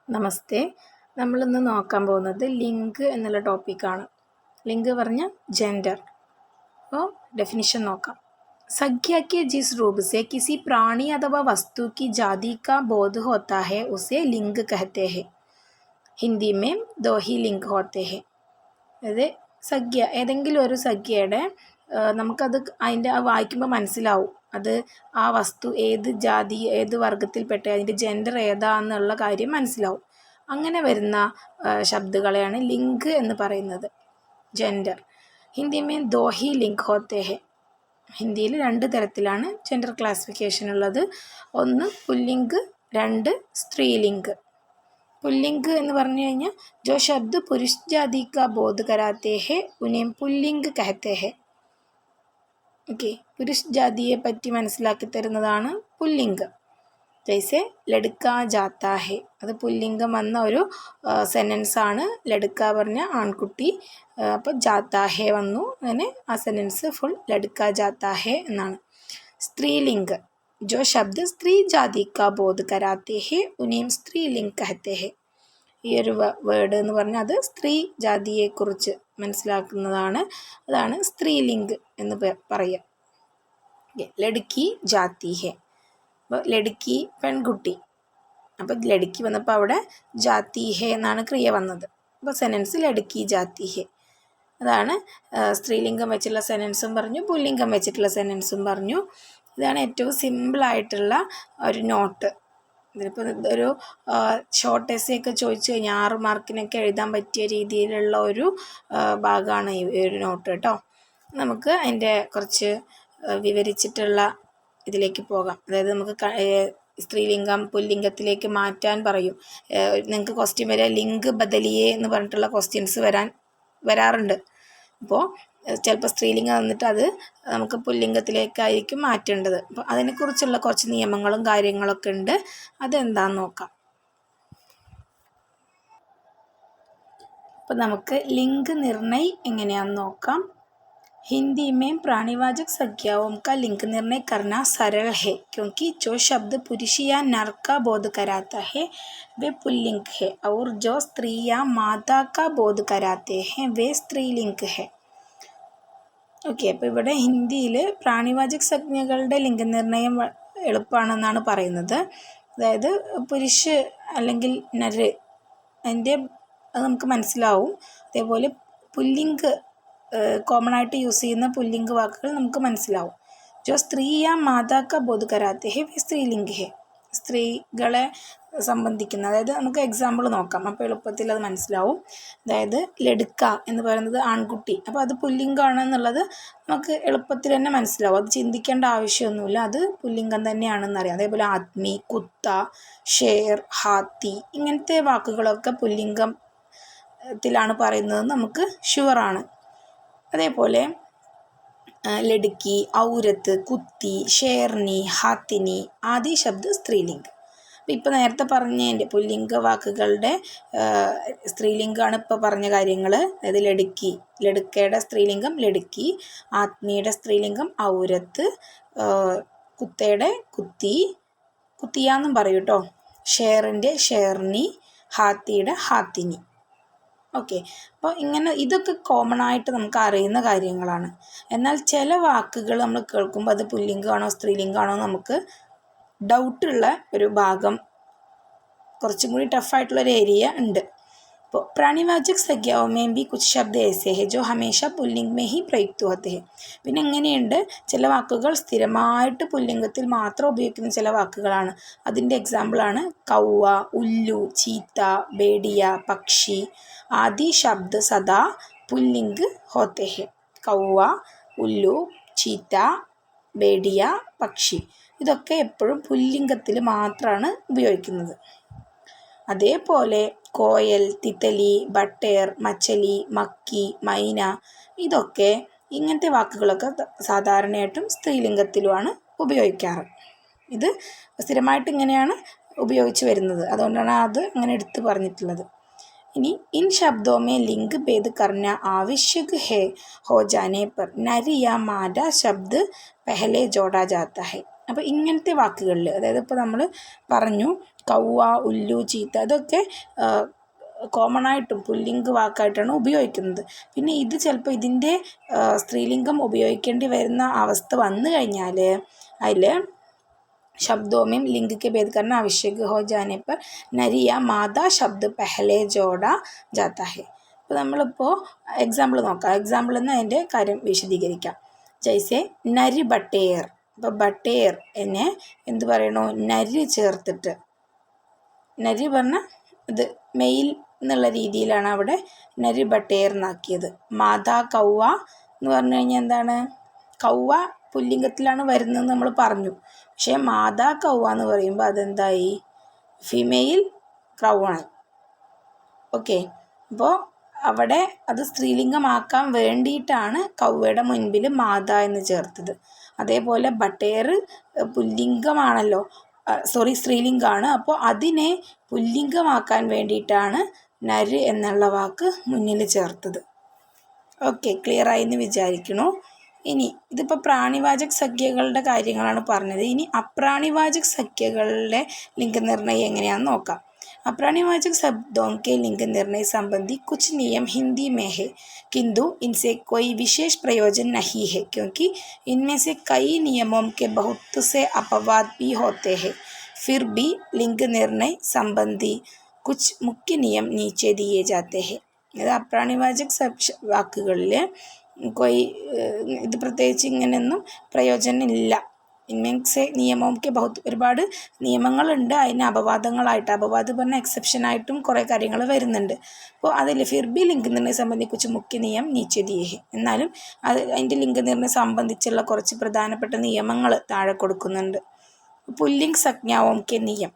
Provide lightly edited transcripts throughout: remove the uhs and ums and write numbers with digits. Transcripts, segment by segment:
നമസ്തേ. നമ്മളിന്ന് നോക്കാൻ പോകുന്നത് ലിംഗ് എന്നുള്ള ടോപ്പിക്കാണ്. ലിംഗ് പറഞ്ഞ जेंडर. അപ്പോൾ डेफिनेशन നോക്കാം. संज्ञा के जिस रूप से किसी प्राणी अथवा वस्तु की जाति का बोध होता है उसे लिंग कहते हैं. हिंदी में दो ही लिंग होते हैं. അതായത് സംഖ്യ, ഏതെങ്കിലും ഒരു സംഖ്യയുടെ നമുക്കത് അതിൻ്റെ വായിക്കുമ്പോൾ മനസ്സിലാവും അത് ആ വസ്തു ഏത് ജാതി ഏത് വർഗത്തിൽപ്പെട്ട അതിൻ്റെ ജെൻഡർ ഏതാന്നുള്ള കാര്യം മനസ്സിലാവും. അങ്ങനെ വരുന്ന ശബ്ദങ്ങളെയാണ് ലിംഗ് എന്ന് പറയുന്നത്. ജെൻഡർ. ഹിന്ദി മേ ദോ ഹി ലിംഗ് ഹോത്തെ ഹെ. ഹിന്ദിയിൽ 2 തരത്തിലാണ് ജെൻഡർ ക്ലാസിഫിക്കേഷൻ ഉള്ളത്. ഒന്ന് പുല്ലിംഗ്, 2 സ്ത്രീലിംഗ്. पुल्लिंग എന്ന് പറഞ്ഞു കഴിഞ്ഞാൽ जो शब्द पुरुष जाति का बोध कराते हैं उन्हें पुल्लिंग कहते हैं. ഓക്കെ, പുരുഷ് ജാതിയെ പറ്റി മനസ്സിലാക്കി തരുന്നതാണ് പുല്ലിംഗ്. ജൈസെ ലഡ്ക ജാത്ത ഹെ, അത് പുല്ലിംഗം വന്ന ഒരു സെൻറ്റൻസ് ആണ്. ലഡ്ക പറഞ്ഞ ആൺകുട്ടി, അപ്പോൾ ജാത്ത ഹെ വന്നു. അങ്ങനെ ആ സെൻറ്റൻസ് ഫുൾ ലഡ്ക ജാത്ത ഹെ എന്നാണ്. സ്ത്രീലിംഗ് जो शब्द स्त्री जाति का बोध कराते हैं उन्हें स्त्रीलिंग कहते हैं. ഈ ഒരു വേർഡ് എന്ന് പറഞ്ഞാൽ അത് സ്ത്രീ ജാതിയെക്കുറിച്ച് മനസ്സിലാക്കുന്നതാണ്. അതാണ് സ്ത്രീലിംഗ് എന്ന് പറയുക. ലഡ്കി ജാതി ഹെ, അപ്പോൾ ലഡ്കി പെൺകുട്ടി, അപ്പോൾ ലഡ്കി വന്നപ്പോൾ അവിടെ ജാതി ഹെ എന്നാണ് ക്രിയ വന്നത്. അപ്പോൾ സെൻറ്റൻസ് ലഡ്കി ജാതി ഹെ. അതാണ് സ്ത്രീലിംഗം വെച്ചുള്ള സെൻറ്റൻസും പറഞ്ഞു, പുല്ലിംഗം വെച്ചിട്ടുള്ള സെൻറ്റൻസും പറഞ്ഞു. ഇതാണ് ഏറ്റവും സിമ്പിളായിട്ടുള്ള ഒരു നോട്ട്. ഇതിലിപ്പോൾ ഒരു ഷോർട്ട് എസ്സേ ഒക്കെ ചോദിച്ചു കഴിഞ്ഞാൽ 6 മാർക്കിനൊക്കെ എഴുതാൻ പറ്റിയ രീതിയിലുള്ള ഒരു ഭാഗമാണ് ഈ ഒരു നോട്ട് കേട്ടോ. നമുക്ക് അതിൻ്റെ കുറച്ച് വിവരിച്ചിട്ടുള്ള ഇതിലേക്ക് പോകാം. അതായത് നമുക്ക് സ്ത്രീലിംഗം പുല്ലിംഗത്തിലേക്ക് മാറ്റാൻ പറയും. നിങ്ങൾക്ക് ക്വസ്റ്റ്യൻ വരെ ലിംഗ് ബദലിയേ എന്ന് പറഞ്ഞിട്ടുള്ള ക്വസ്റ്റ്യൻസ് വരാറുണ്ട്. അപ്പോൾ ചിലപ്പോൾ സ്ത്രീലിംഗം വന്നിട്ട് അത് നമുക്ക് പുല്ലിംഗത്തിലേക്കായിരിക്കും മാറ്റേണ്ടത്. അപ്പോൾ അതിനെക്കുറിച്ചുള്ള കുറച്ച് നിയമങ്ങളും കാര്യങ്ങളൊക്കെ ഉണ്ട്. അതെന്താണെന്ന് നോക്കാം. അപ്പോൾ നമുക്ക് ലിംഗ് നിർണയ് എങ്ങനെയാണെന്ന് നോക്കാം. हिंदी में प्राणीवाचक संज्ञाओं का लिंग निर्णय करना सरल है क्योंकि जो शब्द पुरुष या नर का बोध कराता है वे पुल्लिंग है और जो स्त्री या माता का बोध कराते हैं वे स्त्रीलिंग है. ഓക്കെ, അപ്പോൾ ഇവിടെ ഹിന്ദിയിൽ പ്രാണിവാചക സംജ്ഞകളുടെ ലിംഗനിർണയം എളുപ്പമാണെന്നാണ് പറയുന്നത്. അതായത് പുരുഷ് അല്ലെങ്കിൽ നര് അതിൻ്റെ അത് നമുക്ക് മനസ്സിലാവും. അതേപോലെ പുല്ലിംഗ് കോമൺ ആയിട്ട് യൂസ് ചെയ്യുന്ന പുല്ലിംഗ് വാക്കുകൾ നമുക്ക് മനസ്സിലാവും. ജോ സ്ത്രീ യാ മാതാ കാ ബോധ് കരാത്തെ ഹെ വേ സ്ത്രീലിംഗ് ഹെ. സ്ത്രീകളെ സംബന്ധിക്കുന്ന, അതായത് നമുക്ക് എക്സാമ്പിൾ നോക്കാം, അപ്പോൾ എളുപ്പത്തിൽ അത് മനസ്സിലാവും. അതായത് ലഡ്ക എന്ന് പറയുന്നത് ആൺകുട്ടി, അപ്പോൾ അത് പുല്ലിംഗമാണെന്നുള്ളത് നമുക്ക് എളുപ്പത്തിൽ തന്നെ മനസ്സിലാവും. അത് ചിന്തിക്കേണ്ട ആവശ്യമൊന്നുമില്ല, അത് പുല്ലിംഗം തന്നെയാണെന്നറിയാം. അതേപോലെ ആദ്മി, കുത്ത, ഷേർ, ഹാത്തി ഇങ്ങനത്തെ വാക്കുകളൊക്കെ പുല്ലിംഗത്തിലാണ് പറയുന്നതെന്ന് നമുക്ക് ഷുവറാണ്. അതേപോലെ ലഡ്കി, ഔരത്ത്, കുത്തി, ഷേർനി, ഹാത്തിനി ആദി ശബ്ദ സ്ത്രീലിംഗ്. അപ്പോൾ ഇപ്പോൾ നേരത്തെ പറഞ്ഞതിൻ്റെ പുല്ലിംഗ വാക്കുകളുടെ സ്ത്രീലിംഗമാണ് ഇപ്പോൾ പറഞ്ഞ കാര്യങ്ങൾ. അതായത് ലഡ്കയുടെ സ്ത്രീലിംഗം ലഡ്കി, ആത്മീയുടെ സ്ത്രീലിംഗം ഔരത്ത്, കുത്തയുടെ കുത്തിയാന്നും പറയും കേട്ടോ, ഷേറിൻ്റെ ഷേർനി, ഹാത്തിയുടെ ഹാത്തിനി. ഓക്കെ, അപ്പോൾ ഇങ്ങനെ ഇതൊക്കെ കോമൺ ആയിട്ട് നമുക്ക് അറിയുന്ന കാര്യങ്ങളാണ്. എന്നാൽ ചില വാക്കുകൾ നമ്മൾ കേൾക്കുമ്പോൾ അത് പുല്ലിംഗമാണോ സ്ത്രീലിംഗമാണോ നമുക്ക് ഡൗട്ടുള്ള ഒരു ഭാഗം, കുറച്ചും കൂടി ടഫായിട്ടുള്ളൊരു ഏരിയ ഉണ്ട്. അപ്പോൾ പ്രാണിവാചക സംജ്ഞാओं में भी कुछ शब्द ऐसे हैं जो हमेशा पुल्लिंग में ही प्रयुक्त होते हैं. പിന്നെ എങ്ങനെയുണ്ട്, ചില വാക്കുകൾ സ്ഥിരമായിട്ട് പുല്ലിംഗത്തിൽ മാത്രം ഉപയോഗിക്കുന്ന ചില വാക്കുകളാണ്. അതിൻ്റെ എക്സാമ്പിളാണ് കൗവ, ഉല്ലു, ചീത്ത, ബേഡിയ, പക്ഷി ആദി ശബ്ദ സദാ പുല്ലിംഗ് ഹോത്തെ ഹെ. കൗവ, ഉല്ലു, ചീത്ത, ബേഡിയ, പക്ഷി ഇതൊക്കെ എപ്പോഴും പുല്ലിംഗത്തിൽ മാത്രമാണ് ഉപയോഗിക്കുന്നത്. അതേപോലെ കോയൽ, തിത്തലി, ബട്ടേർ, മച്ചലി, മക്കി, മൈന ഇതൊക്കെ ഇങ്ങനത്തെ വാക്കുകളൊക്കെ സാധാരണയായിട്ടും സ്ത്രീലിംഗത്തിലുമാണ് ഉപയോഗിക്കാറ്. ഇത് സ്ഥിരമായിട്ട് ഇങ്ങനെയാണ് ഉപയോഗിച്ച് വരുന്നത്, അതുകൊണ്ടാണ് അത് അങ്ങനെ എടുത്ത് പറഞ്ഞിട്ടുള്ളത്. इनी इन शब्दों में लिंग भेद करना आवश्यक है हो जाने पर नर या मादा शब्द पहले जोड़ा जाता है. അപ്പോൾ ഇങ്ങനത്തെ വാക്കുകളിൽ, അതായത് ഇപ്പോൾ നമ്മൾ പറഞ്ഞു കൗവ, ഉല്ലു, ചീത്ത, അതൊക്കെ കോമൺ ആയിട്ടും പുല്ലിംഗ് വാക്കായിട്ടാണ് ഉപയോഗിക്കുന്നത്. പിന്നെ ഇത് ചിലപ്പോൾ ഇതിൻ്റെ സ്ത്രീലിംഗം ഉപയോഗിക്കേണ്ടി വരുന്ന അവസ്ഥ വന്നു കഴിഞ്ഞാൽ അതിൽ शब्दों में लिंग के भेद करना आवश्यक हो जाने पर नर या मादा शब्द पहले जोड़ा जाता है. അപ്പോൾ നമ്മളിപ്പോൾ എക്സാമ്പിൾ നോക്കാം. എക്സാമ്പിളിൽ നിന്ന് അതിൻ്റെ കാര്യം വിശദീകരിക്കാം. ജൈസെ നരി ബട്ടേർ. ഇപ്പോൾ ബട്ടേർ എന്നെ എന്ത് പറയണോ, നരി ചേർത്തിട്ട്, നരി പറഞ്ഞാൽ ഇത് മെയിൽ എന്നുള്ള രീതിയിലാണ് അവിടെ നരി ബട്ടേർ എന്നാക്കിയത്. മാതാ കൗവ എന്ന് പറഞ്ഞു കഴിഞ്ഞാൽ എന്താണ്, കൗവ പുല്ലിംഗത്തിലാണ് വരുന്നതെന്ന് നമ്മൾ പറഞ്ഞു. പക്ഷേ മാതാ കൗവ എന്ന് പറയുമ്പോൾ അതെന്തായി, ഫീമെയിൽ ക്രൗവാണ്. ഓക്കെ, അപ്പോൾ അവിടെ അത് സ്ത്രീലിംഗമാക്കാൻ വേണ്ടിയിട്ടാണ് കൗവയുടെ മുൻപിൽ മാതാ എന്ന് ചേർത്തത്. അതേപോലെ ബട്ടേർ പുല്ലിംഗമാണല്ലോ, സ്ത്രീലിംഗമാണ്. അപ്പോൾ അതിനെ പുല്ലിംഗമാക്കാൻ വേണ്ടിയിട്ടാണ് നര് എന്നുള്ള വാക്ക് മുന്നിൽ ചേർത്തത്. ഓക്കെ, ക്ലിയറായി എന്ന് വിചാരിക്കണു. ഇനി ഇതിപ്പോൾ പ്രാണിവാചക സംഖ്യകളുടെ കാര്യങ്ങളാണ് പറഞ്ഞത്. ഇനി അപ്രാണിവാചക സംഖ്യകളുടെ ലിംഗനിർണ്ണയം എങ്ങനെയാണെന്ന് നോക്കാം. अप्राणिवाचक शब्दों के लिंग निर्णय संबंधी कुछ नियम हिंदी में है, किंतु इनसे कोई विशेष प्रयोजन नहीं है, क्योंकि इनमें से कई नियमों के बहुत से अपवाद भी होते हैं. फिर भी लिंग निर्णय संबंधी कुछ मुख्य नियम नीचे दिए जाते हैं. അതായത് അപ്രാണിവാചക വാക്കുകളിൽ ഇത് പ്രത്യേകിച്ച് ഇങ്ങനെയൊന്നും പ്രയോജനമില്ല. ഇൻമേൻസെ നിയമമൊക്കെ ഒരുപാട് നിയമങ്ങളുണ്ട്, അതിന് അപവാദങ്ങളായിട്ട്, അപവാദം പറഞ്ഞാൽ എക്സെപ്ഷനായിട്ടും കുറേ കാര്യങ്ങൾ വരുന്നുണ്ട്. അപ്പോൾ അതിൽ ഫിർബി ലിംഗനിർണ്ണയം സംബന്ധിച്ച് മുഖ്യ നിയമം നീച്ചതിയേ, എന്നാലും അതിൻ്റെ ലിംഗനിർണ്ണയം സംബന്ധിച്ചുള്ള കുറച്ച് പ്രധാനപ്പെട്ട നിയമങ്ങൾ താഴെ കൊടുക്കുന്നുണ്ട്. പുല്ലിംഗ് സംജ്ഞാവും കെ നിയം,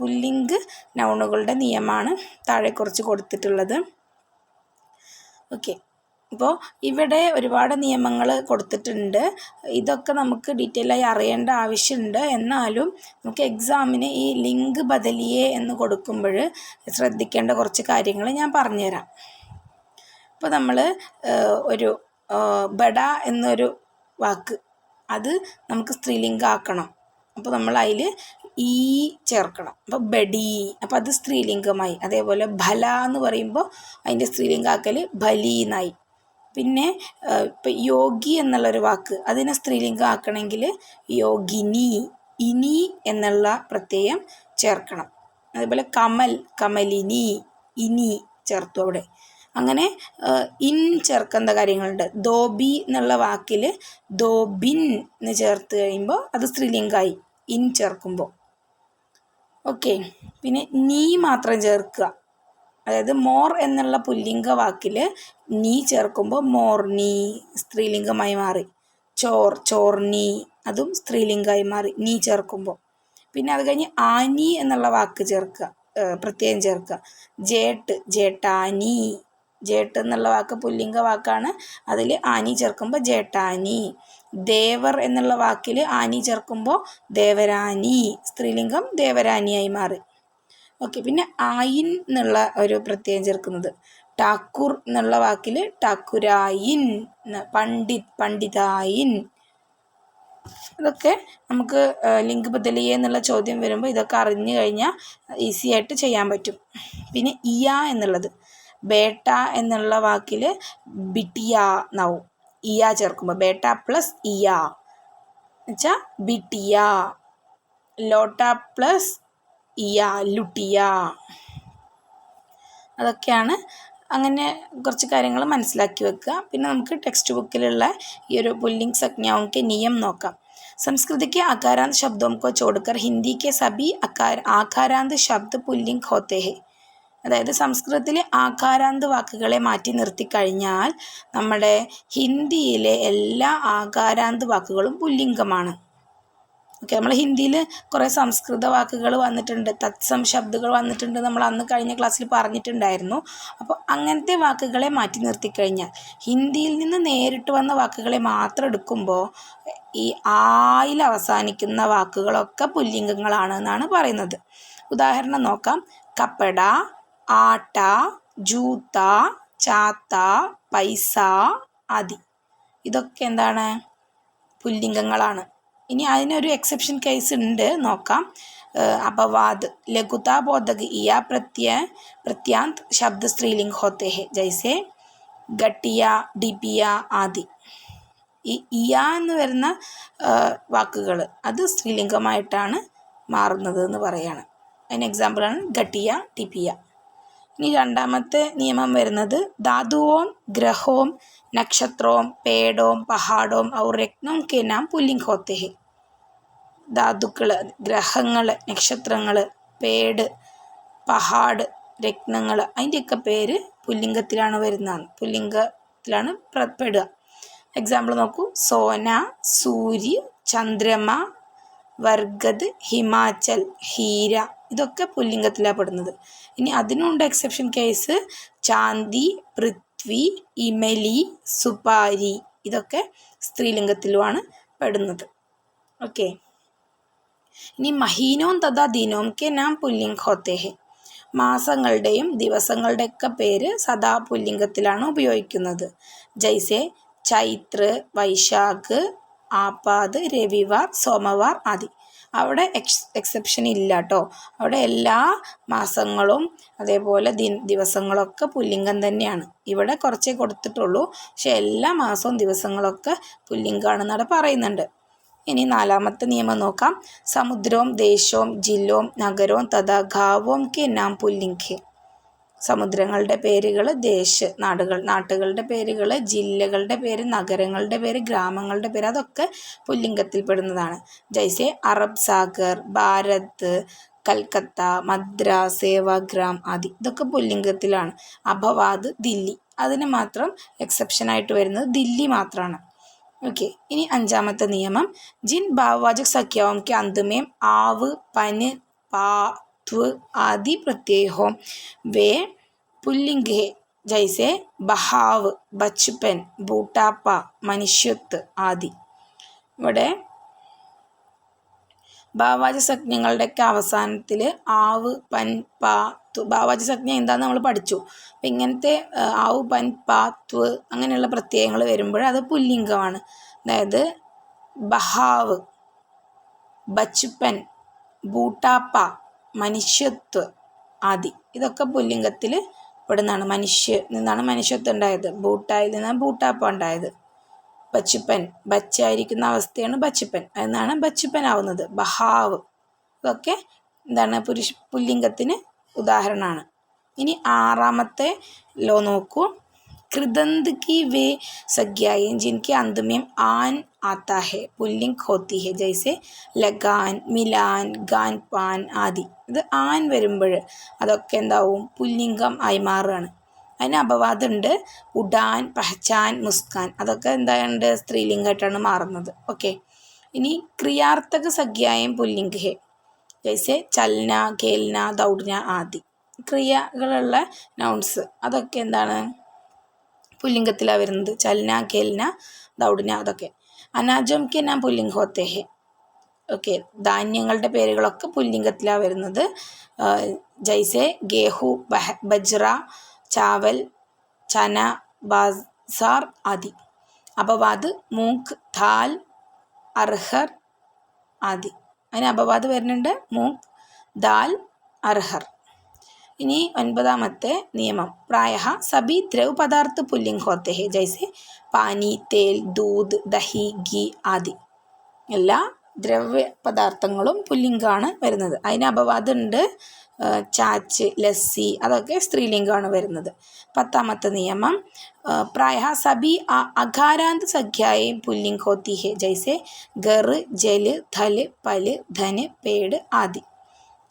പുല്ലിംഗ് നൗണുകളുടെ നിയമമാണ് താഴെ കുറച്ച് കൊടുത്തിട്ടുള്ളത്. ഓക്കെ, അപ്പോൾ ഇവിടെ ഒരുപാട് നിയമങ്ങൾ കൊടുത്തിട്ടുണ്ട്. ഇതൊക്കെ നമുക്ക് ഡീറ്റെയിൽ ആയി അറിയേണ്ട ആവശ്യമുണ്ട്. എന്നാലും നമുക്ക് എക്സാമിന് ഈ ലിംഗ് ബദലിയെ എന്ന് കൊടുക്കുമ്പോൾ ശ്രദ്ധിക്കേണ്ട കുറച്ച് കാര്യങ്ങൾ ഞാൻ പറഞ്ഞുതരാം. ഇപ്പോൾ നമ്മൾ ഒരു ബഡ എന്നൊരു വാക്ക്, അത് നമുക്ക് സ്ത്രീലിംഗമാക്കണം. അപ്പോൾ നമ്മൾ അതിൽ ഈ ചേർക്കണം. അപ്പോൾ ബഡി, അപ്പോൾ അത് സ്ത്രീലിംഗമായി. അതേപോലെ ഭല എന്ന് പറയുമ്പോൾ അതിൻ്റെ സ്ത്രീലിംഗാക്കൽ ഭലി എന്നായി. പിന്നെ ഇപ്പം യോഗി എന്നുള്ളൊരു വാക്ക്, അതിനെ സ്ത്രീലിംഗം ആക്കണമെങ്കിൽ യോഗിനി, ഇനി എന്നുള്ള പ്രത്യയം ചേർക്കണം. അതേപോലെ കമൽ, കമലിനി, ഇനി ചേർത്തു അവിടെ. അങ്ങനെ ഇൻ ചേർക്കേണ്ട കാര്യങ്ങളുണ്ട്. ദോബി എന്നുള്ള വാക്കിൽ ദോബിൻ എന്ന് ചേർത്ത് കഴിയുമ്പോൾ അത് സ്ത്രീലിംഗമായി ഇൻ ചേർക്കുമ്പോൾ. ഓക്കെ, പിന്നെ നീ മാത്രം ചേർക്കുക. അതായത് മോർ എന്നുള്ള പുല്ലിംഗ വാക്കിൽ നീ ചേർക്കുമ്പോൾ മോർനി സ്ത്രീലിംഗമായി മാറി. ചോർ, ചോർനി, അതും സ്ത്രീലിംഗമായി മാറി നീ ചേർക്കുമ്പോൾ. പിന്നെ അത് കഴിഞ്ഞ് ആനി എന്നുള്ള വാക്ക് ചേർക്കുക, പ്രത്യേകം ചേർക്കുക. ജേട്ട്, ജേട്ടാനി, ജേട്ട് എന്നുള്ള വാക്ക് പുല്ലിംഗ വാക്കാണ്, അതിൽ ആനി ചേർക്കുമ്പോൾ ജേട്ടാനി. ദേവർ എന്നുള്ള വാക്കിൽ ആനി ചേർക്കുമ്പോൾ ദേവരാനി, സ്ത്രീലിംഗം ദേവരാനിയായി മാറി. ഓക്കെ, പിന്നെ ആയിൻ എന്നുള്ള ഒരു പ്രത്യയം ചേർക്കുന്നത്. ഠാക്കൂർ എന്നുള്ള വാക്കിൽ ഠാക്കുരായിൻ, പണ്ഡിത്, പണ്ഡിതായിൻ. ഇതൊക്കെ നമുക്ക് ലിംഗ് ബദലിയെ എന്നുള്ള ചോദ്യം വരുമ്പോൾ ഇതൊക്കെ അറിഞ്ഞു കഴിഞ്ഞാൽ ഈസി ആയിട്ട് ചെയ്യാൻ പറ്റും. പിന്നെ ഇയ എന്നുള്ളത്, ബേട്ട എന്നുള്ള വാക്കിൽ ബിട്ടിയ എന്നാവും ഇയ ചേർക്കുമ്പോൾ. ബേട്ട പ്ലസ് ഇയ എന്നുവെച്ചാൽ ബിട്ടിയ. ലോട്ട പ്ലസ് ഇയ, ലുട്ടിയ. അതൊക്കെയാണ്. അങ്ങനെ കുറച്ച് കാര്യങ്ങൾ മനസ്സിലാക്കി വെക്കുക. പിന്നെ നമുക്ക് ടെക്സ്റ്റ് ബുക്കിലുള്ള ഈ ഒരു പുല്ലിംഗ് संज्ञाओं के नियम നോക്കാം. संस्कृत के आकारांत शब्दों को छोड़कर हिंदी के सभी आकारांत शब्द पुल्लिंग होते हैं. അതായത് സംസ്കൃതത്തിലെ ആകാരാന്ത വാക്കുകളെ മാറ്റി നിർത്തിക്കഴിഞ്ഞാൽ നമ്മുടെ ഹിന്ദിയിലെ എല്ലാ ആകാരാന്ത വാക്കുകളും പുല്ലിംഗമാണ്. ഓക്കെ, നമ്മൾ ഹിന്ദിയിൽ കുറേ സംസ്കൃത വാക്കുകൾ വന്നിട്ടുണ്ട്, തത്സം ശബ്ദങ്ങൾ വന്നിട്ടുണ്ട്, നമ്മൾ അന്ന് കഴിഞ്ഞ ക്ലാസ്സിൽ പറഞ്ഞിട്ടുണ്ടായിരുന്നു. അപ്പോൾ അങ്ങനത്തെ വാക്കുകളെ മാറ്റി നിർത്തിക്കഴിഞ്ഞാൽ ഹിന്ദിയിൽ നിന്ന് നേരിട്ട് വന്ന വാക്കുകളെ മാത്രം എടുക്കുമ്പോൾ ഈ ആയിൽ അവസാനിക്കുന്ന വാക്കുകളൊക്കെ പുല്ലിംഗങ്ങളാണ് എന്നാണ് പറയുന്നത്. ഉദാഹരണം നോക്കാം. കപ്പട, ആട്ട, ജൂത്ത, ചാത്ത, പൈസ ആദി, ഇതൊക്കെ എന്താണ്? പുല്ലിംഗങ്ങളാണ്. ഇനി അതിനൊരു എക്സെപ്ഷൻ കേസ് ഉണ്ട്, നോക്കാം. अपवाद लघुता बोधक या प्रत्यांत शब्द स्त्रीलिंग होते हैं, जैसे गटिया डिबिया आदि. ഈ ഇയ എന്ന് വരുന്ന വാക്കുകൾ അത് സ്ത്രീലിംഗമായിട്ടാണ് മാറുന്നത് എന്ന് പറയാണ്. അതിന് എക്സാമ്പിളാണ് ഗട്ടിയ ടിപിയ. ഇനി രണ്ടാമത്തെ നിയമം വരുന്നത് ധാതുओं ग्रहों नक्षत्रों पेड़ों पहाड़ों और रत्नों के नाम पुल्लिंग होते हैं. ധാതുക്കൾ, ഗ്രഹങ്ങൾ, നക്ഷത്രങ്ങൾ, പേട്, പഹാഡ്, രത്നങ്ങൾ, അതിൻ്റെയൊക്കെ പേര് പുല്ലിംഗത്തിലാണ് വരുന്നതാണ്, പുല്ലിംഗത്തിലാണ് പെടുക. എക്സാമ്പിൾ നോക്കൂ. സോന, സൂര്യ, ചന്ദ്രമ, വർഗത്, ഹിമാചൽ, ഹീര, ഇതൊക്കെ പുല്ലിംഗത്തിലാണ് പെടുന്നത്. ഇനി അതിനുണ്ട് എക്സെപ്ഷൻ കേസ്. ചാന്തി, പൃഥ്വി, ഇമലി, സുപാരി, ഇതൊക്കെ സ്ത്രീലിംഗത്തിലുമാണ് പെടുന്നത്. ഓക്കെ. ഇനി മഹീനോം തഥാ ദിനോം കെ നാം പുല്ലിംഗ് ഹോത്തെ ഹെ. മാസങ്ങളുടെയും ദിവസങ്ങളുടെയൊക്കെ പേര് സദാ പുല്ലിംഗത്തിലാണ് ഉപയോഗിക്കുന്നത്. ജൈസെ ചൈത്ര, വൈശാഖ്, ആപാദ്, രവിവാർ, സോമവാർ ആദി. അവിടെ എക്സെപ്ഷൻ ഇല്ല കേട്ടോ. അവിടെ എല്ലാ മാസങ്ങളും അതേപോലെ ദിവസങ്ങളൊക്കെ പുല്ലിംഗം തന്നെയാണ്. ഇവിടെ കുറച്ചേ കൊടുത്തിട്ടുള്ളൂ, പക്ഷെ എല്ലാ മാസവും ദിവസങ്ങളൊക്കെ പുല്ലിംഗമാണെന്ന് അവിടെ പറയുന്നുണ്ട്. ഇനി നാലാമത്തെ നിയമം നോക്കാം. സമുദ്രവും ദേശവും ജില്ലവും നഗരവും തഥാ ഗാവോം കെ നാം പുല്ലിംഗ് ഹെ. സമുദ്രങ്ങളുടെ പേരുകൾ, നാട്ടുകളുടെ പേരുകൾ, ജില്ലകളുടെ പേര്, നഗരങ്ങളുടെ പേര്, ഗ്രാമങ്ങളുടെ പേര്, അതൊക്കെ പുല്ലിംഗത്തിൽ പെടുന്നതാണ്. ജൈസെ അറബ് സാഗർ, ഭാരത്, കൽക്കത്ത, മദ്രാസ്, സേവാഗ്രാം ആദി, ഇതൊക്കെ പുല്ലിംഗത്തിലാണ്. അപവാദ് ദില്ലി, അതിന് മാത്രം എക്സെപ്ഷനായിട്ട് വരുന്നത് ദില്ലി മാത്രമാണ്. ओके. इनी अंजामते नियमम जिन भाववाचक संख्याओं के अंत में आव, पन, पा, त्व आदि प्रत्यय हो वे पुल्लिंग है, जैसे बहाव, बचपन, बूटापा, मनुष्यत्व आदि. ഇവിടെ ഭാവവാചക സംജ്ഞകളുടെയൊക്കെ അവസാനത്തിൽ ആവ്, പൻ, പാ, ത്വ, ഭാവവാചക സംജ്ഞ എന്താണെന്ന് നമ്മൾ പഠിച്ചു. അപ്പം ഇങ്ങനത്തെ ആവ്, പൻ, പാ, ത്വ അങ്ങനെയുള്ള പ്രത്യയങ്ങൾ വരുമ്പോൾ അത് പുല്ലിംഗമാണ്. അതായത് ബഹാവ്, ബച്പൻ, ബൂട്ടാപ്പ, മനുഷ്യത്വ ആദി, ഇതൊക്കെ പുല്ലിംഗത്തിൽ പെടുന്നതാണ്. നിന്നാണ് മനുഷ്യത്വം ഉണ്ടായത്. ബൂട്ടായിൽ നിന്നാണ് ബൂട്ടാപ്പ ഉണ്ടായത്. ബച്ചുപ്പൻ, ബച്ചായിരിക്കുന്ന അവസ്ഥയാണ് ബച്ചുപ്പൻ, അതിനാണ് ബച്ചുപ്പൻ ആവുന്നത്. ബഹാവ്, ഇതൊക്കെ എന്താണ് പുല്ലിംഗത്തിന് ഉദാഹരണമാണ്. ഇനി ആറാമത്തെ ലോ നോക്കൂ. कृदंत की वे संज्ञाएं जिनके अंत में आन आता है पुल्लिंग होती है, जैसे लगान, मिलान, गान, पान ആദി. ഇത് ആൻ വരുമ്പോൾ അതൊക്കെ എന്താവും? പുല്ലിംഗം ആയി മാറുകയാണ്. അതിന് അപവാദമുണ്ട്. ഉഡാൻ, പഹച്ചാൻ, മുസ്കാൻ, അതൊക്കെ എന്താണ്ട് സ്ത്രീലിംഗമായിട്ടാണ് മാറുന്നത്. ഓക്കെ. ഇനി ക്രിയാർത്ഥക സംജ്ഞായം പുല്ലിംഗ് ഹെ, ജൈസെ ചലന, ഖേൽന, ദൗഡന ആദി. ക്രിയകളുള്ള നൗൺസ് അതൊക്കെ എന്താണ്? പുല്ലിംഗത്തിലാണ് വരുന്നത്. ചലന, ഖേൽന, ദൗഡന അതൊക്കെ. അനാജം കെ നാം പുല്ലിംഗ് ഹോത്തെ ഹെ. ഓക്കെ. ധാന്യങ്ങളുടെ പേരുകളൊക്കെ പുല്ലിംഗത്തിലാണ് വരുന്നത്. ജൈസെ ഗേഹു, ബജ്ര, ചാവൽ, ചന, ബാസാർ ആദി. അപവാദ് മൂക്ക്, ദാൽ, അർഹർ ആദി. അതിന് അപവാദ് വരുന്നുണ്ട്. മൂക്ക്, ദാൽ, അർഹർ. ഇനി ഒൻപതാമത്തെ നിയമം. പ്രായ സബി ദ്രവ് പദാർത്ഥ പുല്ലിംഗ് ഹോത്തെ ഹെ, ജൈസെ പാനി, തേൽ, ദൂത്, ദഹി, ഗീ ആദി. എല്ലാ ദ്രവ്യ പദാർത്ഥങ്ങളും പുല്ലിംഗമാണ് വരുന്നത്. അതിന് അപവാദമുണ്ട്. ചാച്ച്, ലസ്സി, അതൊക്കെ സ്ത്രീലിംഗമാണ് വരുന്നത്. പത്താമത്തെ നിയമം. പ്രായ സബി അകാരാന്ത സംഖ്യായും പുല്ലിംഗ് ഹോത്തി ഹെ, ജൈസെ ഗർ, ജല്, ധല്, പല്, ധന്, പേട് ആദി.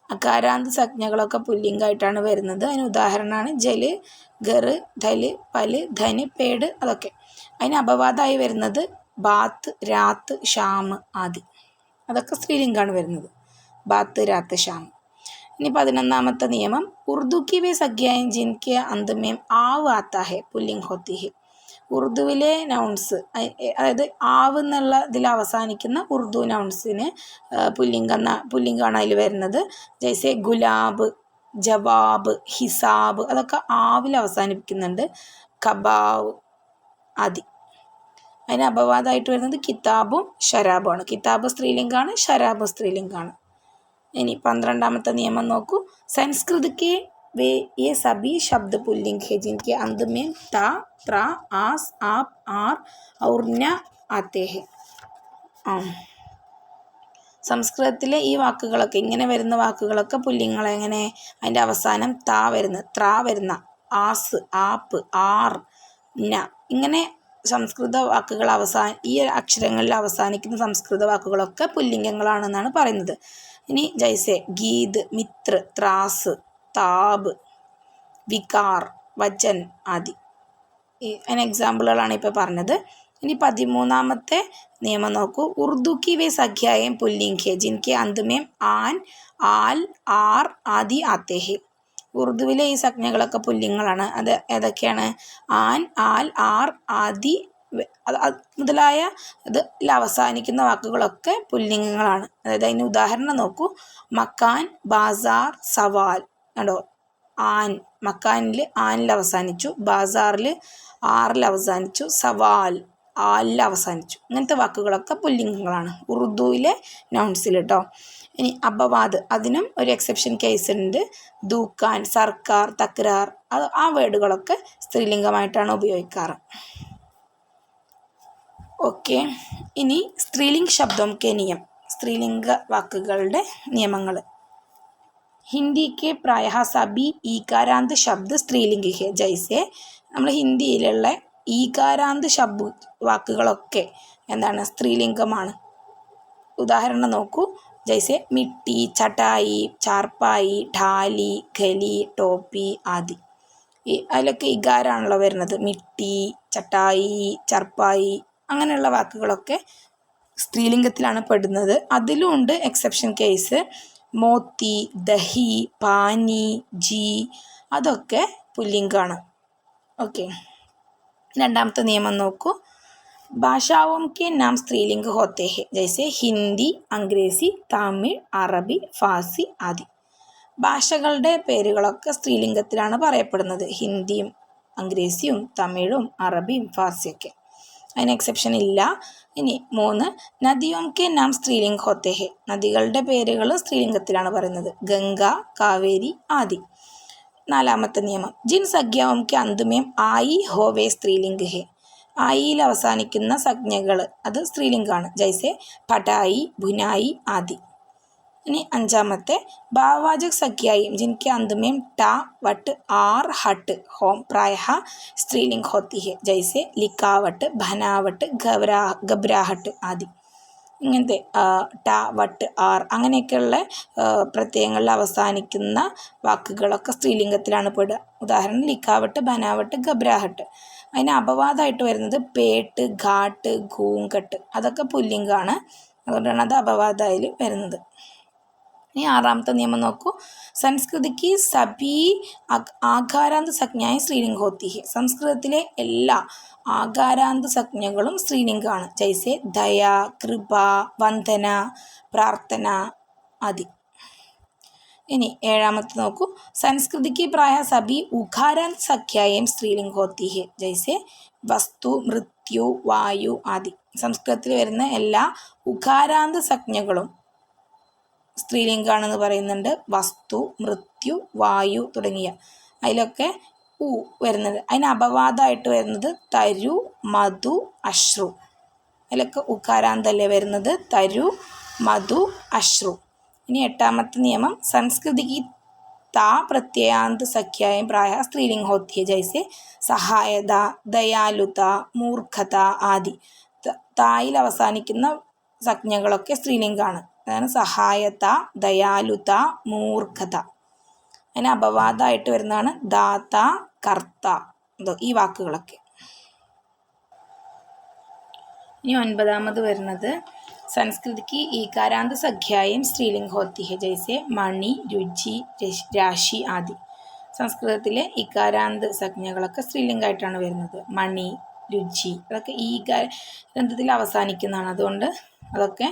അകാരാന്ത സംജ്ഞകളൊക്കെ പുല്ലിംഗമായിട്ടാണ് വരുന്നത്. അതിന് ഉദാഹരണമാണ് ജല്, ഗർ, ധല്, പല്, ധന്, പേട് അതൊക്കെ. അതിന് അപവാദമായി വരുന്നത് ബാത്ത്, രാത്ത്, ഷാമ് ആദി. അതൊക്കെ സ്ത്രീലിംഗമാണ് വരുന്നത്. ബാത്ത്, രാത്ത്, ഷാം. ഇനി 11ാമത്തെ നിയമം. ഉറുദു കി വേ സംഖ്യായൻ ജിൻകെ അന്ത് മേം ആവ് ആത്താ ഹെ പുല്ലിംഗ് ഹോത്തി ഹെ. ഉറുദുവിലെ നൗൺസ്, അതായത് ആവ് എന്നുള്ള ഇതിൽ അവസാനിക്കുന്ന ഉറുദു നൗൺസിന് പുല്ലിംഗമാണ് അതിൽ വരുന്നത്. ജൈസെ ഗുലാബ്, ജവാബ്, ഹിസാബ് അതൊക്കെ ആവിൽ അവസാനിപ്പിക്കുന്നുണ്ട്. കബാവ് ആദി. അതിന് അപവാദമായിട്ട് വരുന്നത് കിതാബും ഷരാബുമാണ്. കിതാബ് സ്ത്രീലിംഗാണ്, ഷരാബ് സ്ത്രീലിംഗാണ്. ഇനി 12ാമത്തെ നിയമം നോക്കൂ. संस्कृत के वे ये सभी शब्द पुल्लिंग है जिनके अंत में ता, त्रा, आस, आप, आर और ന आते हैं. സംസ്കൃതത്തിലെ ഈ വാക്കുകളൊക്കെ ഇങ്ങനെ വരുന്ന വാക്കുകളൊക്കെ പുല്ലിംഗങ്ങൾ. എങ്ങനെ? അതിൻ്റെ അവസാനം താ വരുന്ന, ത്രാ വരുന്ന, ആസ്, ആപ്പ്, ആർ, ന, ഇങ്ങനെ സംസ്കൃത വാക്കുകൾ ഈ അക്ഷരങ്ങളിൽ അവസാനിക്കുന്ന സംസ്കൃത വാക്കുകളൊക്കെ പുല്ലിംഗങ്ങളാണെന്നാണ് പറയുന്നത്. ഇനി ജൈസെ ഗീത്, മിത്ര, ത്രാസ്, താബ്, വികാർ, വചൻ ആദി. അതിന് എക്സാമ്പിളുകളാണ് ഇപ്പോൾ പറഞ്ഞത്. ഇനി 13ാമത്തെ നിയമം നോക്കൂ. ഉറുദു കി വേ സംഖ്യായേം പുല്ലിംഗ് ഹെ ജിൻകെ അന്ത് മേം ആൻ, ആൽ, ആർ ആദി ആത്തെ ഹെ. ഉറുദുവിലെ ഈ സംജ്ഞകളൊക്കെ പുല്ലിംഗങ്ങളാണ്. അത് ഏതൊക്കെയാണ്? ആൻ, ആൽ, ആർ ആദി മുതലായ ഇതിൽ അവസാനിക്കുന്ന വാക്കുകളൊക്കെ പുല്ലിംഗങ്ങളാണ്. അതായത് അതിന് ഉദാഹരണം നോക്കൂ. മക്കാൻ, ബാസാർ, സവാൽ. കണ്ടോ? ആൻ, മക്കാനിൽ ആനിൽ അവസാനിച്ചു, ബാസാറിൽ ആറിൽ അവസാനിച്ചു, സവാൽ ആലിൽ അവസാനിച്ചു. ഇങ്ങനത്തെ വാക്കുകളൊക്കെ പുല്ലിംഗങ്ങളാണ് ഉറുദുവിലെ നൗൺസിൽ കേട്ടോ. ഇനി അപവാദ്, അതിനും ഒരു എക്സെപ്ഷൻ കേസ് ഉണ്ട്. ദൂക്കാൻ, സർക്കാർ, തക്രാർ, ആ വേർഡുകളൊക്കെ സ്ത്രീലിംഗമായിട്ടാണ് ഉപയോഗിക്കാറ്. ഓക്കെ. ഇനി സ്ത്രീലിംഗ് ശബ്ദം കെ നിയം, സ്ത്രീലിംഗ വാക്കുകളുടെ നിയമങ്ങൾ. ഹിന്ദി കെ പ്രായഃ സബി ഈകാരാന്ത് ശബ്ദ സ്ത്രീലിംഗ് ഹെ. ജൈസെ നമ്മൾ ഹിന്ദിയിലുള്ള ഈകാരാന്ത് വാക്കുകളൊക്കെ എന്താണ്? സ്ത്രീലിംഗമാണ്. ഉദാഹരണം നോക്കൂ. ജൈസെ മിട്ടി, ചട്ടായി, ചാർപ്പായി, ഢാലി, ഖലി, ടോപ്പി ആദി. അതിലൊക്കെ ഇകാരാണല്ലോ വരുന്നത്. മിട്ടി, ചട്ടായി, ചർപ്പായി അങ്ങനെയുള്ള വാക്കുകളൊക്കെ സ്ത്രീലിംഗത്തിലാണ് പെടുന്നത്. അതിലും ഉണ്ട് എക്സെപ്ഷൻ കേസ്. മോത്തി, ദഹി, പാനി, ജി അതൊക്കെ പുല്ലിംഗാണ്. ഓക്കെ. 2ാമത്തെ നിയമം നോക്കൂ. ഭാഷാओं के नाम स्त्रीलिंग होते हैं जैसे ഹിന്ദി, അംഗ്രേസി, തമിഴ്, അറബി, ഫാസി ആദി. ഭാഷകളുടെ പേരുകളൊക്കെ സ്ത്രീലിംഗത്തിലാണ് പറയപ്പെടുന്നത്. ഹിന്ദിയും അംഗ്രേസിയും തമിഴും അറബിയും ഫാർസിയൊക്കെ. അതിന് എക്സെപ്ഷൻ ഇല്ല. ഇനി 3, നദിയോം കെ നാം സ്ത്രീലിംഗ് ഹോത്തെ ഹെ. നദികളുടെ പേരുകൾ സ്ത്രീലിംഗത്തിലാണ് പറയുന്നത്. ഗംഗ, കാവേരി ആദി. 4ാമത്തെ നിയമം. ജിൻ സംഖ്യാओं के अंत में आई हो वे स्त्रीलिंग है. ആയിയിൽ അവസാനിക്കുന്ന സംജ്ഞകൾ അത് സ്ത്രീലിംഗമാണ്. ജൈസെ പടായി, ഭുനായി ആദി. ഇനി 5ാമത്തെ. ഭാവവാചക സംഖ്യായും ജിൻകെ अंत में टा, वट, आर, हट, होम प्रायः स्त्रीलिंग होती है. जैसे लिखावट, बनावट, घबराहट ആദി. ഇങ്ങനത്തെ ടാ, വട്ട്, ആർ അങ്ങനെയൊക്കെയുള്ള പ്രത്യയങ്ങളിൽ അവസാനിക്കുന്ന വാക്കുകളൊക്കെ സ്ത്രീലിംഗത്തിലാണ് പെടുക. ഉദാഹരണം ലിഖാവട്ട്, ബനാവട്ട്, ഘബ്രാഹട്ട്. അതിന് അപവാദമായിട്ട് വരുന്നത് പേട്ട്, ഘാട്ട്, ഘൂങ്കട്ട് അതൊക്കെ പുല്ലിംഗാണ്. അതുകൊണ്ടാണ് അത് അപവാദമായിൽ വരുന്നത്. ഇനി 6ാമത്തെ നിയമം നോക്കൂ. സംസ്കൃതിക്ക് സഭി ആകാരാന്ത സംജ്ഞായ സ്ത്രീലിംഗ ഹോത്തി ഹെ. സംസ്കൃതത്തിലെ എല്ലാ ആകാരാന്ത സംജ്ഞകളും സ്ത്രീലിംഗാണ്. ജൈസെ ദയ, കൃപ, വന്ദന, പ്രാർത്ഥന ആദി. ഇനി 7ാമത്തെ നോക്കൂ. സംസ്കൃതിക്ക് പ്രായ സഭി ഉകാരാന്ത സംഖ്യായേം സ്ത്രീലിംഗ ഹോത്തി ഹെ. ജൈസെ വസ്തു, മൃത്യു, വായു ആദി. സംസ്കൃതത്തിൽ വരുന്ന എല്ലാ ഉകാരാന്ത സംജ്ഞകളും സ്ത്രീലിംഗാണെന്ന് പറയുന്നുണ്ട്. വസ്തു, മൃത്യു, വായു തുടങ്ങിയ അതിലൊക്കെ ഉ വരുന്നുണ്ട്. അതിന് അപവാദമായിട്ട് വരുന്നത് തരു, മധു, അശ്രു. അതിലൊക്കെ ഉകാരാന്തല്ലേ വരുന്നത്. തരു, മധു, അശ്രു. ഇനി 8ാമത്തെ നിയമം. സംസ്കൃതിക്ക് താ പ്രത്യയാന്ത സംഖ്യായം പ്രായ സ്ത്രീലിംഗ ഹോത്തി ഹെ. ജൈസെ സഹായത, ദയാലുത, മൂർഖത ആദി. തായിൽ അവസാനിക്കുന്ന സംജ്ഞകളൊക്കെ സ്ത്രീലിംഗാണ്. അതാണ് സഹായത, ദയാലുത, മൂർഖത. അതിന് അപവാദമായിട്ട് വരുന്നതാണ് ദാത, കർത്ത ഈ വാക്കുകളൊക്കെ. ഇനി 9ാമത് വരുന്നത് സംസ്കൃതിക്ക് ഈകാരാന്ത സംഖ്യായം സ്ത്രീലിംഗ ഹോത്തി ഹെ. ജൈസെ മണി, രുചി, രാശി ആദി. സംസ്കൃതത്തിലെ ഇകാരാന്ത സംജ്ഞകളൊക്കെ സ്ത്രീലിംഗമായിട്ടാണ് വരുന്നത്. മണി, രുചി അതൊക്കെ ഈകാരാന്തത്തിൽ അവസാനിക്കുന്നതാണ്. അതുകൊണ്ട് അതൊക്കെ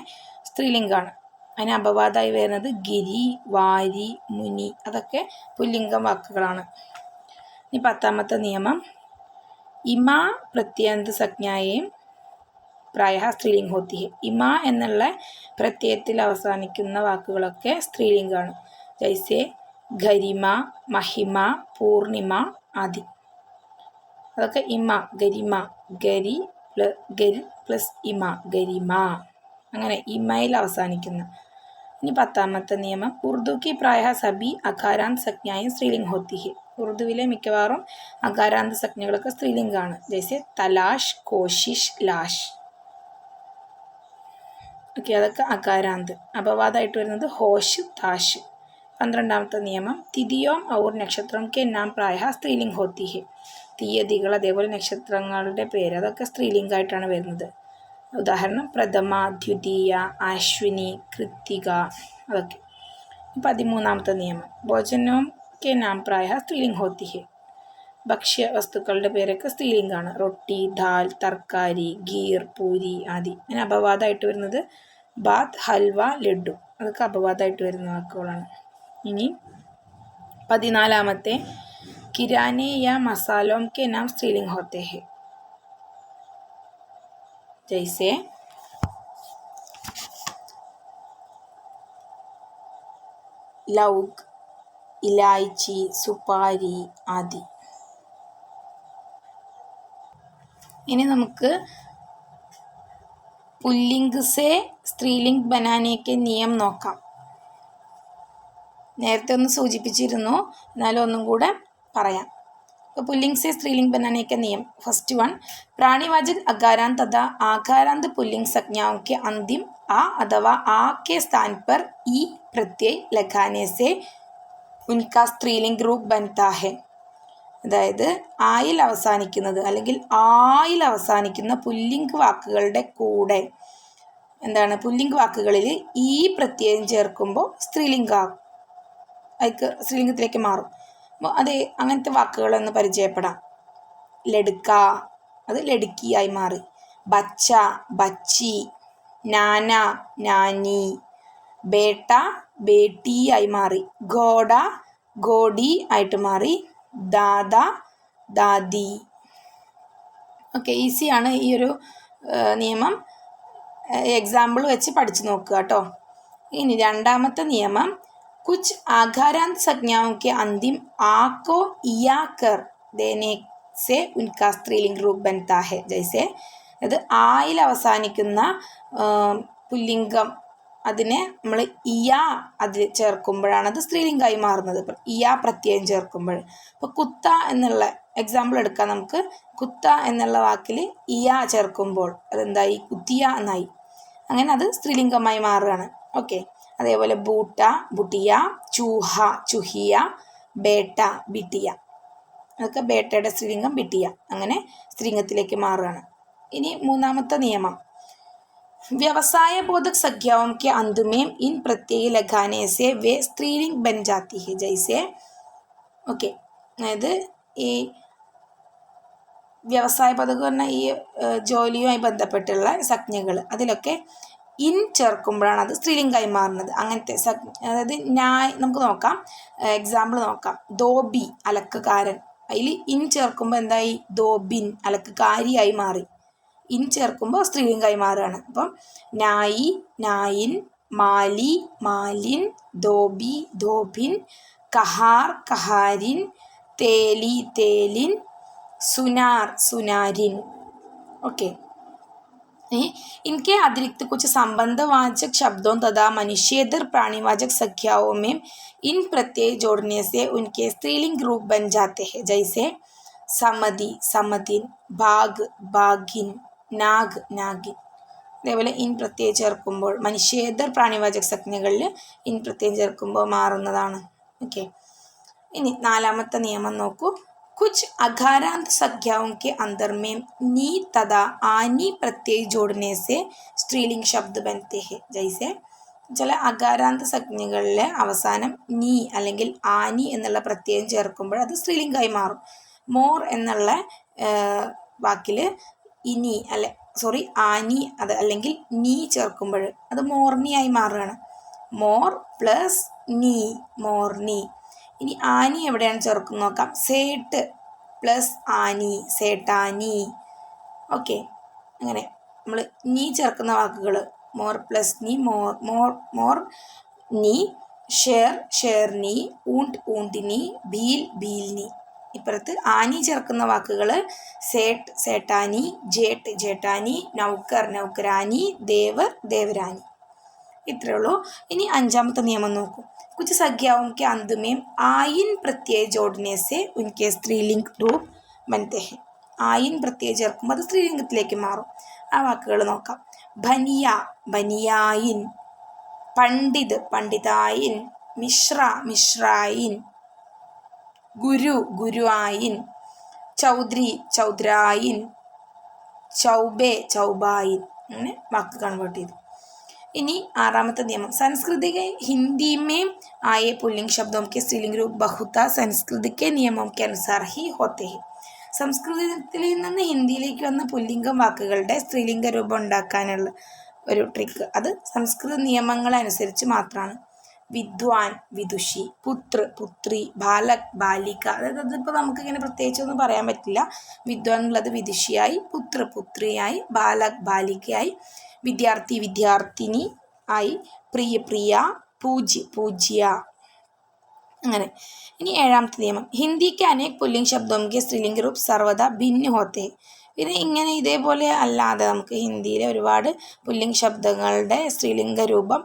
സ്ത്രീലിംഗമാണ്. അതിന് അപവാദമായി വരുന്നത് ഗിരി, വാരി, മുനി അതൊക്കെ പുല്ലിംഗം വാക്കുകളാണ്. ഇനി 10ാമത്തെ നിയമം. ഇമ പ്രത്യയാന്ത സംജ്ഞായേം പ്രായ സ്ത്രീലിംഗ് ഹോത്തി ഹെ. ഇമ എന്നുള്ള പ്രത്യയത്തിൽ അവസാനിക്കുന്ന വാക്കുകളൊക്കെ സ്ത്രീലിംഗമാണ്. ജൈസെ ഗരിമ, മഹിമ, പൂർണിമ ആദി. അതൊക്കെ ഇമ, ഗരിമ, ഗരി പ്ലസ് ഇമ, ഗരിമ. അങ്ങനെ ഇമയിൽ അവസാനിക്കുന്ന. ഇനി 10ാമത്തെ നിയമം, ഉറുദു കി പ്രായ സബി അകാരാന്ത് സജ്ഞായും സ്ത്രീലിംഗ് ഹോത്തി ഹെ. ഉറുദുവിലെ മിക്കവാറും അകാരാന്ത സജ്ഞകളൊക്കെ സ്ത്രീലിംഗാണ്. ജൈസെ തലാഷ്, കോശിഷ്, ലാഷ്. ഓക്കെ, അതൊക്കെ അകാരാന്ത്. അപവാദമായിട്ട് വരുന്നത് ഹോഷ്, താഷ്. 12ാമത്തെ നിയമം, തിഥിയോം ഔർ നക്ഷത്രം കെ നാം പ്രായ സ്ത്രീലിംഗ് ഹോത്തി ഹെ. തീയതികൾ അതേപോലെ നക്ഷത്രങ്ങളുടെ പേര് അതൊക്കെ സ്ത്രീലിംഗമായിട്ടാണ് വരുന്നത്. ഉദാഹരണം പ്രഥമ, ദ്വിതീയ, അശ്വിനി, കൃത്തിക അതൊക്കെ. 13ാമത്തെ നിയമം, ഭോജനോം കെ നാം പ്രായ സ്ത്രീലിംഗ് ഹോത്തി ഹെ. ഭക്ഷ്യ വസ്തുക്കളുടെ പേരൊക്കെ സ്ത്രീലിംഗാണ്. റൊട്ടി, ദാൽ, തർക്കാരി, ഗീർ, പൂരി ആദി. അങ്ങനെ അപവാദമായിട്ട് വരുന്നത് ബാത്ത്, ഹൽവ, ലഡു അതൊക്കെ അപവാദമായിട്ട് വരുന്ന വാക്കുകളാണ്. ഇനി 14ാമത്തെ, കിരാനെ യാ മസാലോം കെ നാം സ്ത്രീലിംഗ് ഹോത്തെ ഹെ. ജൈസെ ലൗക്, ഇലായ്ച്ചി, സുപാരി ആദി. ഇനി നമുക്ക് പുല്ലിംഗ് സെ സ്ത്രീലിംഗ് ബനാനേക്ക് നിയം നോക്കാം. നേരത്തെ ഒന്ന് സൂചിപ്പിച്ചിരുന്നു, എന്നാലും ഒന്നും കൂടെ പറയാം. तो पुल्लिंग से स्त्रीलिंग बनाने का नियम। फर्स्ट वन, प्राणीवाचक अकारांत तथा आकारांत पुल्लिंग संज्ञाओं के अंतिम आ अथवा आ के स्थान पर ई प्रत्यय लगाने से उनका स्त्रीलिंग रूप बनता है. അതായത് ആയിൽ അവസാനിക്കുന്നത് അല്ലെങ്കിൽ ആയിൽ അവസാനിക്കുന്ന പുല്ലിംഗ് വാക്കുകളുടെ കൂടെ എന്താണ് പുല്ലിംഗ് വാക്കുകളിൽ ഈ പ്രത്യയം ചേർക്കുമ്പോൾ സ്ത്രീലിംഗത്തിലേക്ക് മാറും. അപ്പോൾ അതേ അങ്ങനത്തെ വാക്കുകളൊന്ന് പരിചയപ്പെടാം. ലഡ്ക, അത് ലഡ്കിയായി മാറി. ബച്ച, ബച്ചി. നാന, നാനി. ബേട്ട, ബേട്ടിയായി മാറി. ഗോഡ, ഗോഡി ആയിട്ട് മാറി. ദാദ, ദാദി. ഓക്കെ, ഈസിയാണ് ഈ ഒരു നിയമം. എക്സാമ്പിൾ വെച്ച് പഠിച്ചു നോക്കുക കേട്ടോ. ഇനി രണ്ടാമത്തെ നിയമം, कुछ आकारांत संज्ञाओं के अंतिम आ को इया कर देने से उनका स्त्रीलिंग रूप बनता है. जैसे അത് ആയിൽ അവസാനിക്കുന്ന പുല്ലിംഗം അതിനെ നമ്മൾ ഇയ അതിൽ ചേർക്കുമ്പോഴാണ് അത് സ്ത്രീലിംഗമായി മാറുന്നത്. ഇയ പ്രത്യയം ചേർക്കുമ്പോൾ. ഇപ്പോൾ കുത്ത എന്നുള്ള എക്സാമ്പിൾ എടുക്കാം നമുക്ക്. കുത്ത എന്നുള്ള വാക്കിൽ ഇയ ചേർക്കുമ്പോൾ അതെന്തായി? കുത്തിയ എന്നായി. അങ്ങനെ അത് സ്ത്രീലിംഗമായി മാറുകയാണ്. ഓക്കെ, അതേപോലെ ബൂട്ട, ബുട്ടിയ. ചൂഹ, ചുഹിയ. ബേട്ട, ബിട്ടിയ. അതൊക്കെ ബേട്ടയുടെ സ്ത്രീലിംഗം ബിട്ടിയ. അങ്ങനെ സ്ത്രീലിംഗത്തിലേക്ക് മാറുകയാണ്. ഇനി മൂന്നാമത്തെ നിയമം, व्यवसाय बोधक संज्ञाओं के अंत में इन प्रत्यय लगाने से वे स्त्रीलिंग बन जाती है. जैसे ओके, അതായത് ഈ വ്യവസായ പദകം പറഞ്ഞാൽ ഈ ജോലിയുമായി ബന്ധപ്പെട്ടുള്ള സംജ്ഞകൾ അതിലൊക്കെ ഇൻ ചേർക്കുമ്പോഴാണ് അത് സ്ത്രീലിംഗമായി മാറുന്നത്. അങ്ങനത്തെ അതായത് നമുക്ക് നോക്കാം, എക്സാമ്പിൾ നോക്കാം. ദോബി, അലക്കുകാരൻ. അതിൽ ഇൻ ചേർക്കുമ്പോൾ എന്തായി? ദോബിൻ, അലക്കുകാരിയായി മാറി. ഇൻ ചേർക്കുമ്പോൾ സ്ത്രീലിംഗമായി മാറുകയാണ്. അപ്പം നായി, നായിൻ. മാലി, മാലിൻ. ധോബി, ധോബിൻ. കഹാർ, കഹാരിൻ. തേലി, തേലിൻ. സുനാർ, സുനാരിൻ. ओके, इनके अतिरिक्त कुछ संबंधवाचक शब्दों तथा मनुष्येतर प्राणीवाचक संज्ञाओं में इन प्रत्यय जोड़ने से उनके स्त्रीलिंग रूप बन जाते हैं. जैसे समधि, समधिन. भाग, भागिन. നാഗ്, നാഗിൻ. അതേപോലെ ഇൻ പ്രത്യയം ചേർക്കുമ്പോൾ മനുഷ്യേതർ പ്രാണിവാചക സംജ്ഞകളിൽ ഇൻ പ്രത്യയം ചേർക്കുമ്പോൾ മാറുന്നതാണ്. ഓക്കെ, ഇനി നാലാമത്തെ നിയമം നോക്കൂ. कुछ अकारांत संज्ञाओं के अंदर में नी तथा आनी प्रत्यय जोड़ने से स्त्रीलिंग शब्द बनते हैं. जैसे ചില അകാരാന്ത സംജ്ഞകളിലെ അവസാനം നീ അല്ലെങ്കിൽ ആനി എന്നുള്ള പ്രത്യയം ചേർക്കുമ്പോൾ അത് സ്ത്രീലിംഗമായി മാറും. മോർ എന്നുള്ള വാക്കിൽ ഇനി ആനി അത് അല്ലെങ്കിൽ നീ ചേർക്കുമ്പോൾ അത് മോർണിയായി മാറുകയാണ്. മോർ പ്ലസ് നീ, മോർണി. ഇനി ആനി എവിടെയാണ് ചേർക്കുന്നത് നോക്കാം. സേട്ട് പ്ലസ് ആനി, സേട്ടാനി. ഓക്കെ, അങ്ങനെ നമ്മൾ നീ ചേർക്കുന്ന വാക്കുകൾ മോർ പ്ലസ് നീ മോർ നീ, ഷെയർ ഷെയർനി, ഊണ്ടിനി, ബീൽനി. ഇപ്പുറത്ത് ആനി ചേർക്കുന്ന വാക്കുകൾ സേട്ട് സേട്ടാനി, ജേട്ട് ജേട്ടാനി, നൗക്കർ നൗക്കരാനി, ദേവർ ദേവരാനി. ഇത്രയേ ഉള്ളൂ. ഇനി 5ാമത്തെ നിയമം നോക്കൂ. कुछ संज्ञाओं के अंत में आयन प्रत्यय जोड़ने से उनके स्त्रीलिंग रूप बनते हैं. ആയിൻ പ്രത്യയം ചേർക്കുമ്പോൾ അത് സ്ത്രീലിംഗത്തിലേക്ക് മാറും. ആ വാക്കുകൾ നോക്കാം. ബനിയ ബനിയായിൻ, പണ്ഡിത് പണ്ഡിതായിൻ, മിശ്ര മിശ്രായിൻ, ഗുരു ഗുരുവായിൻ, ചൗധരി ചൗധരായിൻ, ചൗബെ ചൗബായിൻ. അങ്ങനെ വാക്ക് കൺവേർട്ട് ചെയ്തു. इनी 6ാമത്തെ നിയമം. संस्कृत के हिंदी में आए पुल्लिंग शब्दों के स्त्रीलिंग रूप बहुता संस्कृत के नियमों के अनुसार ही होते हैं. സംസ്കൃതത്തിൽ നിന്ന് ഹിന്ദിയിലേക്ക് വന്ന പുല്ലിംഗം വാക്കുകളുടെ സ്ത്രീലിംഗ രൂപം ഉണ്ടാക്കാനുള്ള ഒരു ട്രിക്ക് അത് സംസ്കൃത നിയമങ്ങളനുസരിച്ച് മാത്രമാണ്. വിദ്വാൻ വിദുഷി, പുത്ര പുത്രി, ബാലക് ബാലിക. അതായത് അതിപ്പോൾ നമുക്കിങ്ങനെ പ്രത്യേകിച്ചൊന്നും പറയാൻ പറ്റില്ല. വിദ്വാൻ എന്നുള്ളത് വിദുഷിയായി, പുത്ര പുത്രിയായി, ബാലക് ബാലികയായി, विद्यार्थी विद्यार्थिनी आई, प्रिय प्रिया, पूज्य पूज्य. അങ്ങനെ. ഇനി 7ാമത്തെ നിയമം. ഹിന്ദി के अनेक पुल्लिंग शब्दों के स्त्रीलिंग रूप सर्वदा भिन्न होते हैं. പിന്നെ ഇങ്ങനെ ഇതേപോലെ അല്ലാതെ നമുക്ക് ഹിന്ദിയിലെ ഒരുപാട് പുല്ലിംഗ് ശബ്ദങ്ങളുടെ സ്ത്രീലിംഗ രൂപം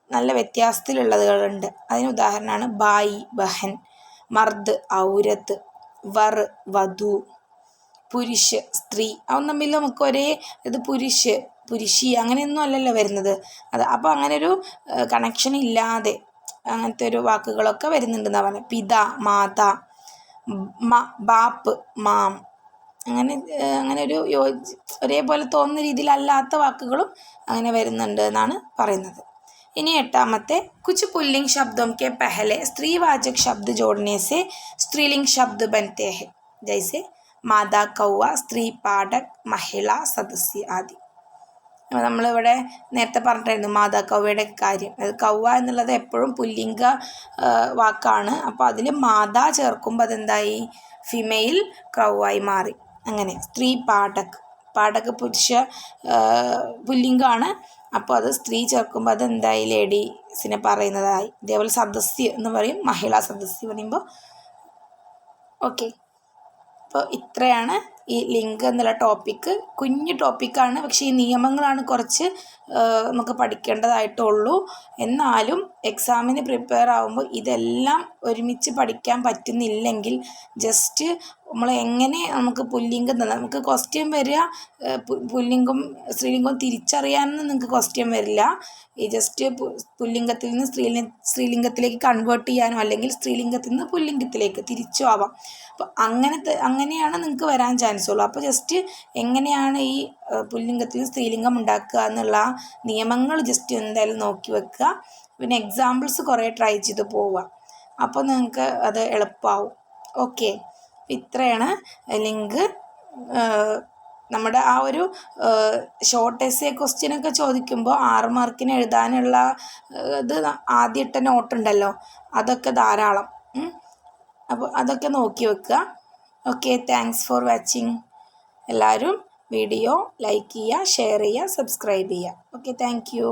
നല്ല വ്യത്യാസത്തിലുള്ളതുകളുണ്ട്. അതിന് ഉദാഹരണമാണ് ബായി ബഹൻ, മർദ് ഔരത്ത്, വർ വധു, പുരുഷ് സ്ത്രീ. അവൻ തമ്മിൽ നമുക്ക് ഒരേ ഇത് പുരുഷ് പുരുഷി അങ്ങനെയൊന്നും അല്ലല്ലോ വരുന്നത്. അത് അപ്പോൾ അങ്ങനെ ഒരു കണക്ഷൻ ഇല്ലാതെ അങ്ങനത്തെ ഒരു വാക്കുകളൊക്കെ വരുന്നുണ്ടെന്നാണ് പറഞ്ഞത്. പിത മാത, ബാപ്പ് മാം, അങ്ങനെ ഒരു ഒരേപോലെ തോന്നുന്ന രീതിയിലല്ലാത്ത വാക്കുകളും അങ്ങനെ വരുന്നുണ്ട് എന്നാണ് പറയുന്നത്. इनी 8ാമത്തെ. कुछ पुल्लिंग शब्दों के पहले स्त्रीवाचक शब्द जोड़ने से स्त्रीलिंग शब्द बनते हैं. जैसे मादा कौवा, स्त्री पाठक, महिला सदस्य आदि. നമ്മളിവിടെ നേരത്തെ പറഞ്ഞിട്ടായിരുന്നു മാതാ കൗവയുടെ കാര്യം. അത് കൗവ എന്നുള്ളത് എപ്പോഴും പുല്ലിംഗ വാക്കാണ്. അപ്പോൾ അതിൽ മാതാ ചേർക്കുമ്പോൾ അതെന്തായി ഫിമെയിൽ കൗവായി മാറി. അങ്ങനെ സ്ത്രീ പാഠക്, പാഠക് പുരുഷ പുല്ലിംഗമാണ്. അപ്പോൾ അത് സ്ത്രീ ചേർക്കുമ്പോൾ അതെന്തായി ലേഡീസിനെ പറയുന്നതായി. ഇതേപോലെ സദസ്യ എന്ന് പറയും, മഹിളാ സദസ്യ പറയുമ്പോൾ. ഓക്കെ, അപ്പോൾ ഇത്രയാണ് ഈ ലിംഗ് എന്നുള്ള ടോപ്പിക്ക്. കുഞ്ഞു ടോപ്പിക്കാണ്, പക്ഷേ ഈ നിയമങ്ങളാണ് കുറച്ച് നമുക്ക് പഠിക്കേണ്ടതായിട്ടുള്ളൂ. എന്നാലും എക്സാമിന് പ്രിപ്പയർ ആകുമ്പോൾ ഇതെല്ലാം ഒരുമിച്ച് പഠിക്കാൻ പറ്റുന്നില്ലെങ്കിൽ ജസ്റ്റ് നമ്മൾ എങ്ങനെ നമുക്ക് പുല്ലിംഗം തന്നെ നമുക്ക് ക്വസ്റ്റ്യൻ വരിക, പുല്ലിംഗം സ്ത്രീലിംഗം തിരിച്ചറിയാനൊന്നും നിങ്ങൾക്ക് ക്വസ്റ്റ്യൻ വരില്ല. ഈ ജസ്റ്റ് പുല്ലിംഗത്തിൽ നിന്ന് സ്ത്രീലിംഗത്തിലേക്ക് കൺവേർട്ട് ചെയ്യാനോ അല്ലെങ്കിൽ സ്ത്രീലിംഗത്തിൽ നിന്ന് പുല്ലിംഗത്തിലേക്ക് തിരിച്ചു ആവാം. അപ്പോൾ അങ്ങനെയാണ് നിങ്ങൾക്ക് വരാൻ ചാൻസ് ഉള്ളൂ. അപ്പോൾ ജസ്റ്റ് എങ്ങനെയാണ് ഈ പുല്ലിംഗത്തിൽ നിന്ന് സ്ത്രീലിംഗം ഉണ്ടാക്കുക എന്നുള്ള നിയമങ്ങൾ ജസ്റ്റ് എന്തായാലും നോക്കി വെക്കുക. പിന്നെ എക്സാമ്പിൾസ് കുറേ ട്രൈ ചെയ്ത് പോവുക. അപ്പോൾ നിങ്ങൾക്ക് അത് എളുപ്പമാവും. ഓക്കെ, ഇത്രയാണ് ലിങ്ക്. നമ്മുടെ ആ ഒരു ഷോർട്ട് എസ്സേ ക്വസ്റ്റ്യനൊക്കെ ചോദിക്കുമ്പോൾ 6 മാർക്കിന് എഴുതാനുള്ള ഇത് ആദ്യം ഇട്ട നോട്ടുണ്ടല്ലോ, അതൊക്കെ ധാരാളം. അപ്പോൾ അതൊക്കെ നോക്കി വെക്കുക. Okay, thanks for watching. എല്ലാവരും വീഡിയോ ലൈക്ക് ചെയ്യുക, ഷെയർ ചെയ്യുക, സബ്സ്ക്രൈബ് ചെയ്യുക. Okay, thank you.